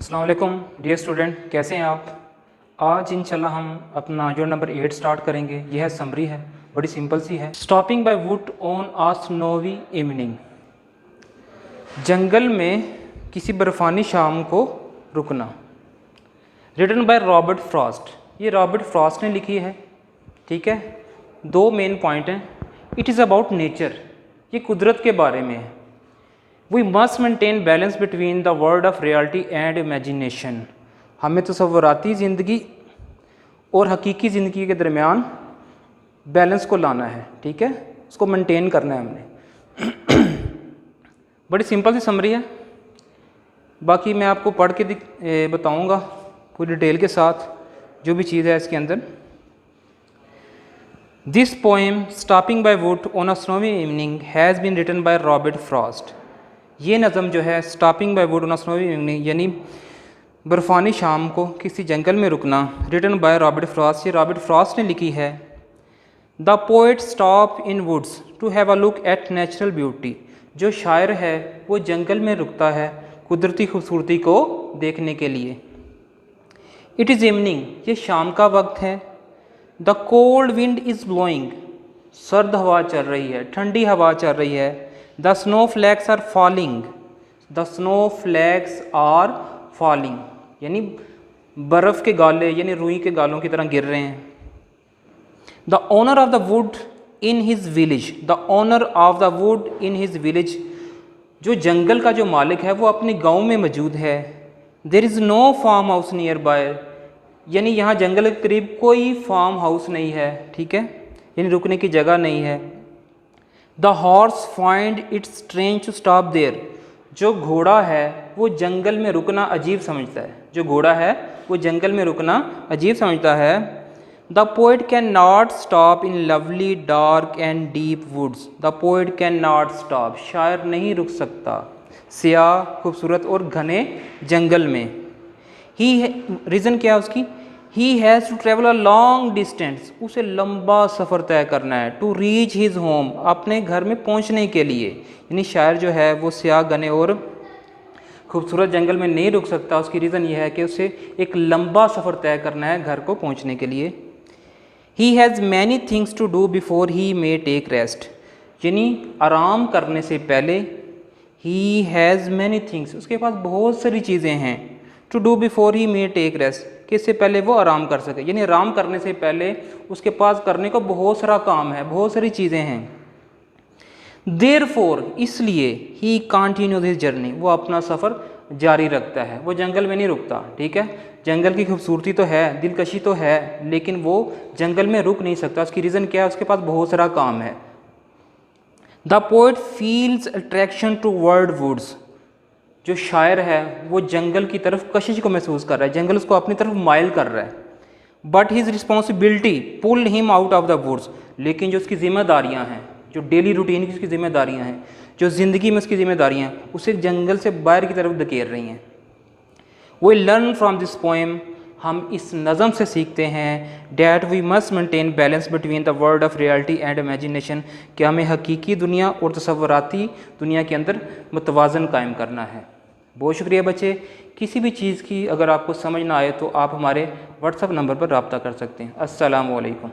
अस्सलाम वालेकुम dear student, कैसे हैं आप। आज इंशाल्लाह हम अपना जो नंबर 8 स्टार्ट करेंगे। यह है समरी है, बड़ी सिंपल सी है। Stopping by wood on a snowy evening. जंगल में किसी बर्फ़ानी शाम को रुकना। Written by Robert Frost. ये रॉबर्ट फ्रॉस्ट ने लिखी है, ठीक है। दो मेन पॉइंट हैं। इट इज़ अबाउट नेचर, ये कुदरत के बारे में है। We must maintain balance between the world of reality and imagination. हमें तसव्वुराती ज़िंदगी और हकीकी ज़िंदगी के दरमियान बैलेंस को लाना है, ठीक है, उसको मेंटेन करना है हमने। बड़ी सिंपल सी समरी है, बाकी मैं आपको पढ़ के बताऊंगा पूरी डिटेल के साथ जो भी चीज़ है इसके अंदर। This poem stopping by wood on a snowy evening has been written by Robert Frost. ये नज़म जो है stopping by wood on a snowy evening यानी बर्फ़ानी शाम को किसी जंगल में रुकना, रिटन बाय रॉबर्ट फ्रॉस्ट, ये रॉबर्ट फ्रॉस्ट ने लिखी है। The poet stop in woods to have a look at natural beauty. जो शायर है वो जंगल में रुकता है कुदरती खूबसूरती को देखने के लिए। इट इज़ इवनिंग, ये शाम का वक्त है। The cold wind is blowing, सर्द हवा चल रही है, ठंडी हवा चल रही है। The snow flakes are falling, the snow flakes are falling यानी बर्फ़ के गाले यानी रुई के गालों की तरह गिर रहे हैं। The owner of the would in his village, the owner of the would in his village, जो जंगल का जो मालिक है वो अपने गांव में मौजूद है। There is no farm house nearby, यानी यहाँ जंगल के करीब कोई फार्म हाउस नहीं है, ठीक है, यानी रुकने की जगह नहीं है। The horse find its strange to stop there, जो घोड़ा है वो जंगल में रुकना अजीब समझता है, जो घोड़ा है वो जंगल में रुकना अजीब समझता है। The poet can not stop in lovely dark and deep woods, the poet can not stop, शायर नहीं रुक सकता स्याह खूबसूरत और घने जंगल में। ही रीज़न क्या है उसकी, he has to travel a long distance, उसे लंबा सफ़र तय करना है। टू रीच हिज होम, अपने घर में पहुंचने के लिए, यानी शायर जो है वो स्याह घने और खूबसूरत जंगल में नहीं रुक सकता। उसकी रीज़न ये है कि उसे एक लंबा सफ़र तय करना है घर को पहुंचने के लिए। He has many things to do before he may take rest, यानी आराम करने से पहले। ही हैज़ मैनी थिंग्स, उसके पास बहुत सारी चीज़ें हैं। To do before he may take rest, कि इससे पहले वो आराम कर सके, यानी आराम करने से पहले उसके पास करने को बहुत सारा काम है, बहुत सारी चीज़ें हैं। देयरफॉर, इसलिए, ही कंटिन्यूज हिज जर्नी, वो अपना सफ़र जारी रखता है, वो जंगल में नहीं रुकता, ठीक है। जंगल की खूबसूरती तो है, दिलकशी तो है, लेकिन वो जंगल में रुक नहीं सकता। उसकी रीज़न क्या है, उसके पास बहुत सारा काम है। The poet feels attraction to world woods, जो शायर है वो जंगल की तरफ कशिश को महसूस कर रहा है, जंगल उसको अपनी तरफ माइल कर रहा है। But his responsibility pull him out of the woods, लेकिन जो उसकी जिम्मेदारियां हैं, जो डेली रूटीन की उसकी जिम्मेदारियां हैं, जो ज़िंदगी में उसकी जिम्मेदारियां, उसे जंगल से बाहर की तरफ धकेल रही हैं। We learn from this poem, हम इस नज़म से सीखते हैं that we must maintain balance between the world of reality and imagination, कि हमें हकीकी दुनिया और तसव्वुराती दुनिया के अंदर मुतवाज़न कायम करना है। बहुत शुक्रिया बच्चे। किसी भी चीज़ की अगर आपको समझ ना आए तो आप हमारे व्हाट्सएप नंबर पर रब्ता कर सकते हैं। अस्सलामु अलैकुम।